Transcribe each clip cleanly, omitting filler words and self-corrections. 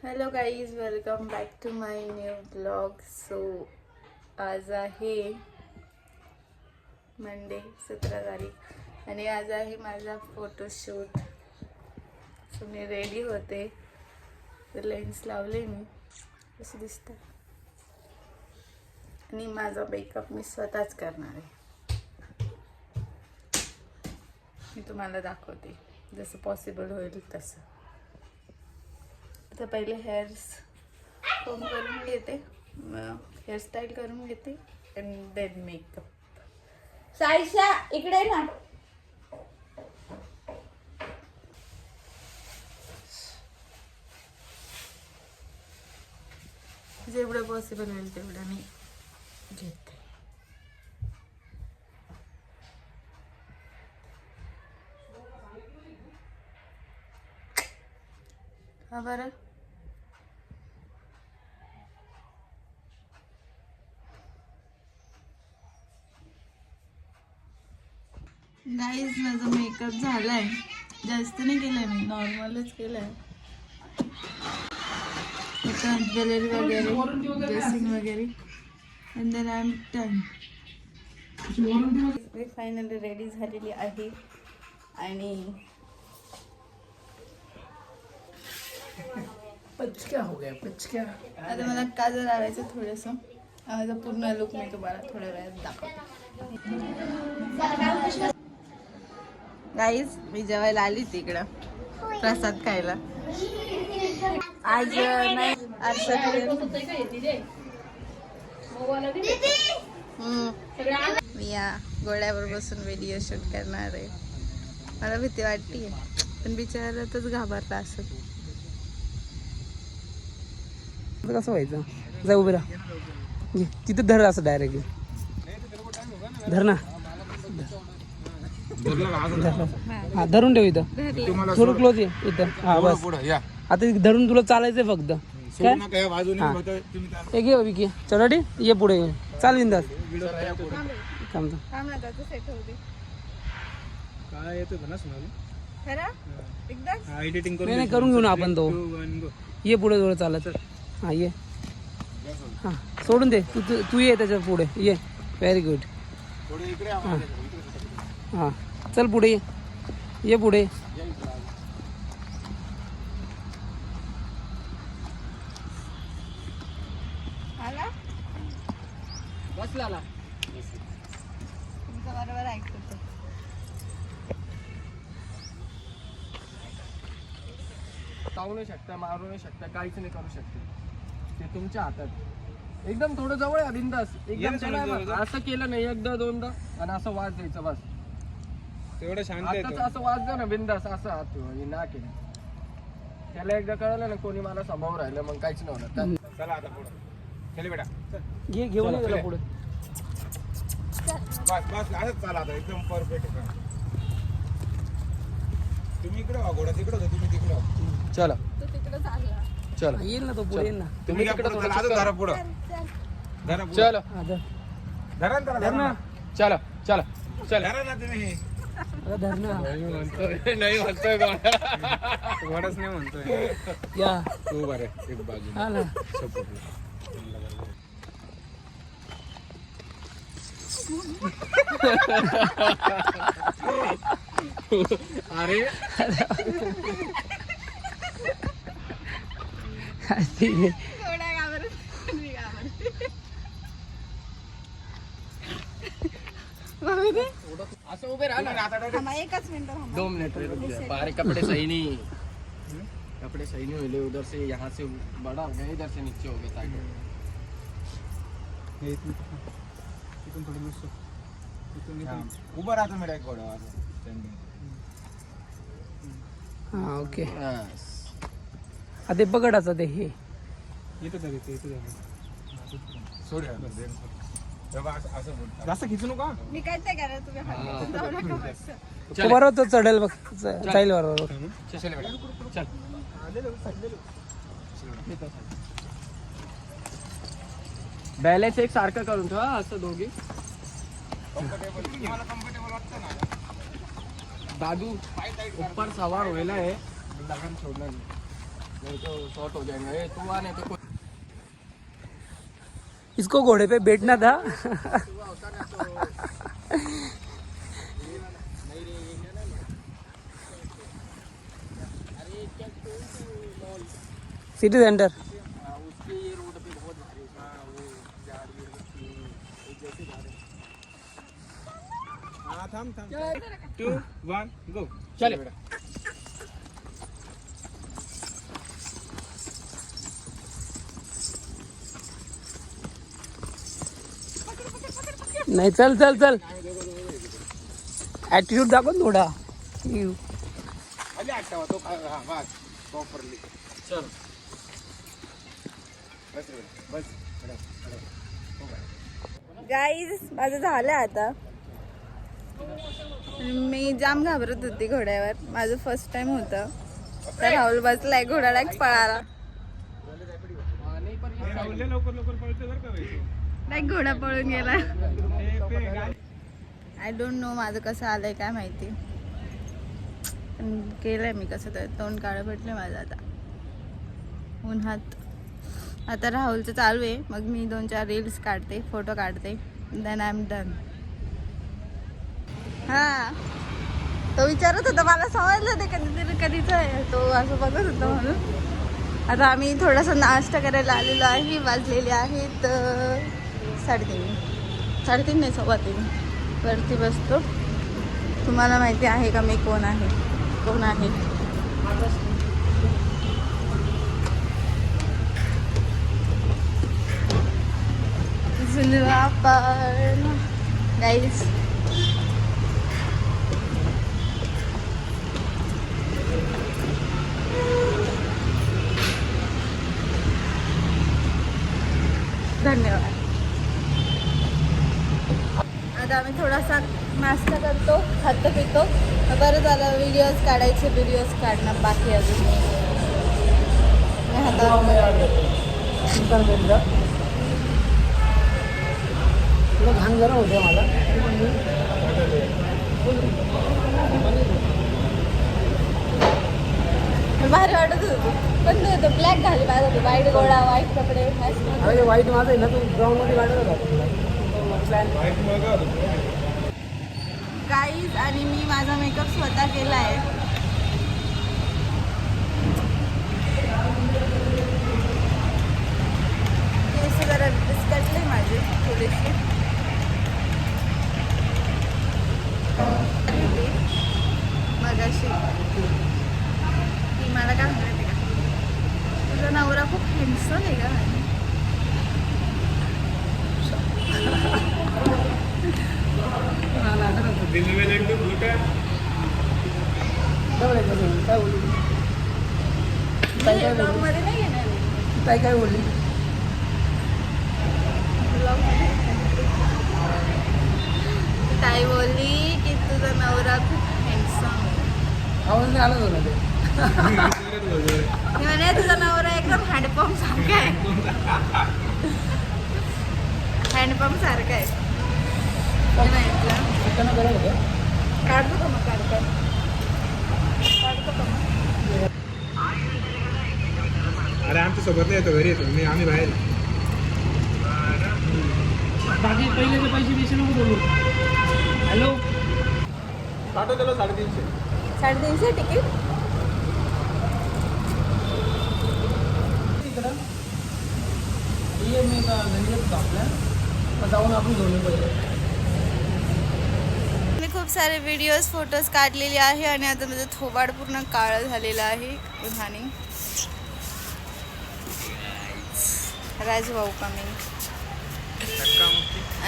Hello guys, welcome back to my new blog. So आज आहे Monday 17 तारीख आणि आज आहे माझा फोटोशूट. सो मी रेडी होते, लेन्स लावले मी, असं दिसतं आणि माझा मेकअप मी स्वतःच करणार आहे. मी तुम्हाला दाखवते जसं पॉसिबल होईल तसं. तर पहिले हेअर्स कोम करून घेते, हेअरस्टाईल करून घेते अँड देन मेकअप. साईशा इकडे ना. जेवढं पॉसिबल होईल तेवढं मी घेते. हा बरं. गाईज माझा मेकअप झालाय, जास्त नाही केलाय मी, नॉर्मलच केलाय. ज्वेलरी वगैरे, ड्रेसिंग वगैरे, and then I am done. मी फायनली रेडी झालेली आहे आणि पचक्या हो गया पचक्या. आता मला काजळ लावायचं थोडंसं. माझा पूर्ण लुक मी तुम्हाला थोड्या वेळात दाखवते. गाईज मी जेवायला आली तिकडं प्रसाद खायला. आज नाही मी या घोड्यावर बसून व्हिडिओ शूट करणार आहे. मला भीती वाटते पण बिचारातच घाबरला असं. कसं व्हायचं? जा उभे राहा, तिथं धर, असं डायरेक्टली धर ना. हा धरून ठेव इथं, थोडं क्लोज ये इथं. हा बस, आता धरून तुला चालायचंय फक्त. काय घे विकी, चल रेडी, ये पुढे चाल बिंदास. थांब काय येतो ना एडिटिंग नाही करून घेऊ ना आपण तो. ये पुढे थोडं चालत. हा ये, हा सोडून दे, तू ये त्याच्या पुढे ये. Very good. हां हां चल पुढे ये पुढे. बसला बरोबर ऐकतो. चावू नाही शकता, मारू नाही शकता, काहीच नाही करू शकते. ते तुमच्या हातात. एकदम थोडं जवळ आहे, बिंदास एकदम. असं केलं नाही एकदा दोनदा आणि असं वाज द्यायचं बस. तेवढं शांत आताच असं वाजलं ना बिंदास, असं हात ना केलं. त्याला एकदा कळलं ना कोणी मला समोर राहिलं, मग काहीच नाही होणार. चला आता पुढे चल बेटा, घेऊन ये त्याला पुढे. बस बस असंच चाला आता, एकदम परफेक्ट. तुम्ही इकडे व्हा, घोडा तिकडे होता, तुम्ही तिकडे व्हा. चला चला, येईल ना तो पुढे, येईल ना. तुम्ही तिकडे धरा पुढं, धरा पुढं. चलो हा धर, धरा ना, धर ना. चला चला चला. धरा ना तुम्ही. आता धर ना. नाही म्हणतोय घोडाच नाही म्हणतोय. या तू बरं एक बाजू हा ना. अरे असं उभे राहा ना. एकच मिनिट 2 मिनट. बारे कपड़े सही नहीं, कपड़े सही नहीं हुए. उधर से यहाँ से बड़ा हो गया, इधर से नीचे हो गया साइड. उभं राहतो मी डायरेक्ट घोड्यावर. हा ओके. ते पकडाचं ते हे सोड असं बोलतो. जास्त खिचू नका. मी काय ते करा तुम्ही. बरोबर तो चढेल बघ, जाईल बरोबर. चल बेटा चल. बॅलन्स एक सारखं करून ठेवा, असं दोघी. तुम्हाला कम्फर्टेबल वाटतं ना. दादू ऊपर सवार व्हायला आहे, लगान सोडणार नाही. नहीं तो शॉर्ट हो जाएगा। ए, तू आने तो कोई इसको घोड़े पे बैठना था। हुआ होता ना तो नहीं रे ये क्या ना अरे क्या सिटी सेंटर। उसके ये रोड पे बहुत भारी वो झाड़ जैसे जा रहे हाँ थांब 2 1 गो चले नाही चल चल चल ॲटिट्यूड दाखव ना थोडा. खाली आठवा तो हा बस प्रॉपरली चल बस रे बस गाईज माझं झालं आता. मी जाम घाबरत होती घोड्यावर. माझं फर्स्ट टाइम होतं. तर राहुल बसलाय घोड्यालाच पळाला. नहीं पर ये राहुल लवकर लवकर पळते बरं का वैसे. नाही घोडा पळून गेला. पे गाडी आय डोंट नो माझं कसं आलंय काय माहिती. पण केलंय मी कसं तर. तोंड काळं भेटलं माझं आता उन्हात. आता राहुलचं चालू आहे. मग मी 2-4 रील्स काढते, फोटो काढते, देन आय एम डन. हा तो विचारत होता, मला समजलं ते कधीच आहे. तो असं बघत होता म्हणून. आता आम्ही थोडासा नाश्ता करायला आलेलो आहे. वाजलेले आहेत 3:30 नाही 3:15. वरती बसतो. तुम्हाला माहिती आहे का मी कोण आहे? झुलवा पण गाईज. धन्यवाद. आता आम्ही थोडासा नाश्ता करतो, खातो पितो. बरं झालं व्हिडिओज काढणं बाकी अजून. घाण जरा होते मला. भारी वाटत होतो. पण तो ब्लॅक घाली पाहिजे होती. व्हाईट गोळा, व्हाईट कपडे. अरे वाईट माझं आहे ना, तू ग्राउंड मध्ये काढत होता. वाईट मग गाईज आणि मी माझा मेकअप स्वतः केला आहे. केस जरा डिस्कटले माझे थोडेसे. मगाशी ती मला काय म्हणते का, तुझा नवरा खूप हँडसम आहे का. दिल्लीमध्ये एकदम लुका काय बोलली ब्लॉगमध्ये नाही घेणार आहे. काय बोलली? ताई बोलली की तुझा नवरा खूप हँडसम. आवाज नाही आला होता ते. मी म्हणे तुझा नवरा एकदम हँडपंप सारखा आहे. हँडपंप सारखा आहे. हे म्हटलं चिकन करत होतं. काढतो का मग काढतो का मग. अरे आमच्या सोबत नाही येतो, घरी येतो मी, आम्ही बाहेर. बाकी पहिलेचे पैसे बिशे नको बोलू. हॅलो पाठव त्याला 350. 350 तिकीट. इकडं ये मी घरी येतो आपल्या, मग जाऊन आपण दोन्ही पहिले. मी खूप सारे व्हिडिओज फोटोज काढलेले आहे आणि आता माझं थोबाड पूर्ण काळं झालेलं आहे उन्हाने. राजभाऊ कमिंग.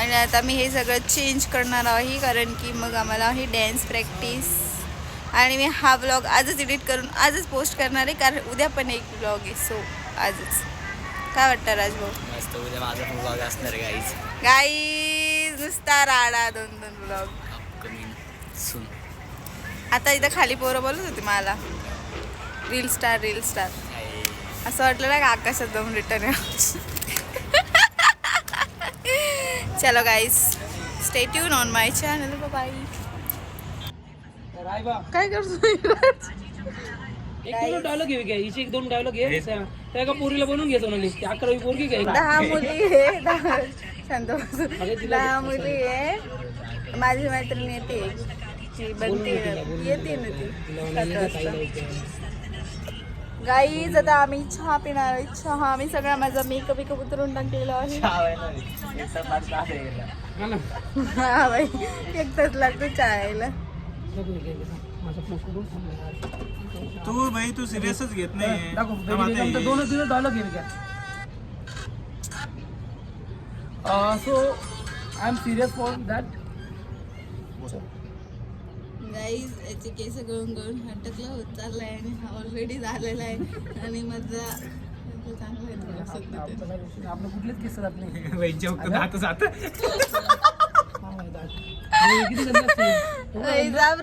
आणि आता मी हे सगळं चेंज करणार आहे कारण की मग आम्हाला ही डॅन्स प्रॅक्टिस. आणि मी हा व्लॉग आजच एडिट करून आजच पोस्ट करणार आहे कारण उद्या पण एक व्लॉग आहे. सो आजच. काय वाटतं राजभाऊ? मस्त. उद्या माझा पण व्लॉग असणार गाईज. गाईज नुसता राडा 2-2 व्लॉग अपकमिंग सून. आता इथं खाली पोरं बोलत होती मला रील स्टार असं वाटलं ना का आकाशात जाऊन रिटर्न. चलो guys stay tune on my channel. Bye. रायबा काय करतो एक दोन डायलॉग घे काय हिचे एक दोन डायलॉग घे त्या एका पोरीला बनवून घे सोनाली ती 11वी पोरगी काय 10 मुली आहे 10 मुली आहे. माझी मैत्रीण येते ती बनते येते ना ती गाईज. आता आम्ही चहा पिणार आहे. चहा आम्ही सगळा माझा मेकअप उतरून टाकलेला आहे. हा बाई एक तास लागतो चहायला. तू भाई तू सिरियसच घेत नाही. दोन डायलॉग घे काय. So I am serious for that. Guys याचे केस गळून गळून हटकला होत चाललाय आणि हा ऑलरेडी झालेला आहे आणि माझा चांगला आपलं कुठलेच केस जात नाही.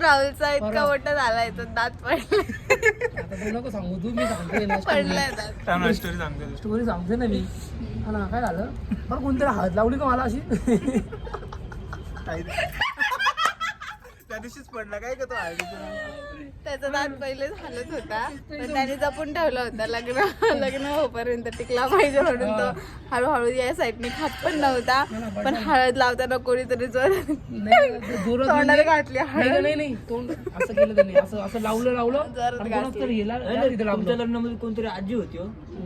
राहुलचा इतका मोठा झालाय तो दात पडलाय. नको सांगू तू मी सांगते ना पडलाय दात. स्टोरी सांगते ना मी. हा ना काय झालं बरं कोणतरी हात लावली का मला अशी. त्या दिवशीच पडला काय का तो त्याचा दात पहिले हालत होता पण त्याने जपून ठेवला होता. लग्न होईपर्यंत टिकला पाहिजे म्हणून तो हळूहळू या साईडने खात पण नव्हता. पण हळद लावताना कोणीतरी तोंडाला घातली हळद. नाही तोंड असं केलं त्याने असं लावलं तुमच्या लग्नामध्ये कोणतरी आजी होती हो.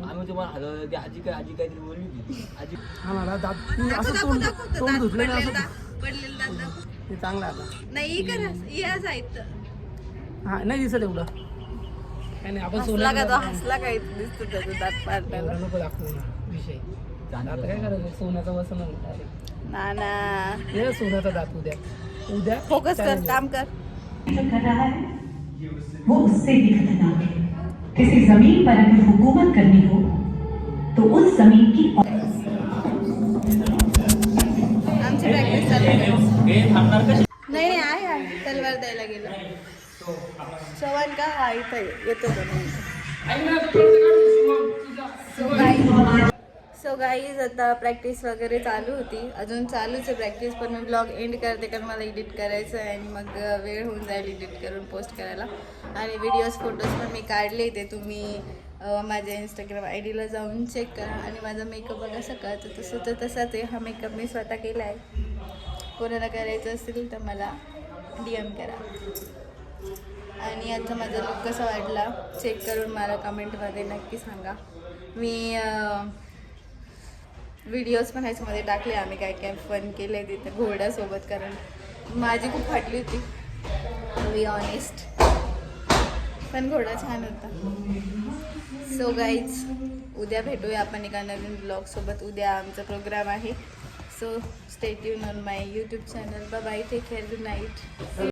आम्ही तुम्हाला हलवलं ती आजी काहीतरी बोलली होती. आजी हा मला दात असं तोंड धुतलं ना असं पडलेला दात ते चांगलं आता नाही करा या साईड. हा नाही दिसत एवढं काय नाही. आपण हसला का तो हसला काय दिसतो त्याचा दात पाडल्याला. नको दाखवू ना विषय. आता काय करायचं सोन्याचं वसन ना ना हे सोन्याचा दात उद्या फोकस कर काम कर. कर रहा है वो उससे भी खतरनाक है. किसी जमीन पर अगर हुकूमत करनी हो तो उस जमीन की आमची प्रॅक्टिस चालू आहे. नाही आहे तलवार द्यायला गेलो. चव्हाण का हा इथं येतो. सो गाईज आता प्रॅक्टिस वगैरे चालू होती. अजून चालूच आहे प्रॅक्टिस पण मी ब्लॉग एंड करते कारण मला एडिट करायचं आहे आणि मग वेळ होऊन जाईल एडिट करून पोस्ट करायला. आणि व्हिडिओज फोटोज पण मी काढले ते तुम्ही माझ्या इंस्टाग्राम ID ला जाऊन चेक करा. आणि माझा मेकअप बघा सकाळचं तसं तर तसाच आहे. हा मेकअप मी स्वतः केला आहे. कोणाला करायचं असेल तर मला DM करा. आणि आता माझा लुक कसा वाटला चेक करून मला कमेंटमध्ये नक्की सांगा. मी व्हिडिओज पण ह्याच्यामध्ये टाकले आम्ही काय काय फन केले तिथे घोड्यासोबत कारण माझी खूप फाटली होती टू बी ऑनेस्ट. पण घोडा छान होता. सो गाईज उद्या भेटूया आपण एका नवीन ब्लॉगसोबत. उद्या आमचा प्रोग्राम आहे. So stay tune on my YouTube channel. Bye bye. Take care. Good night.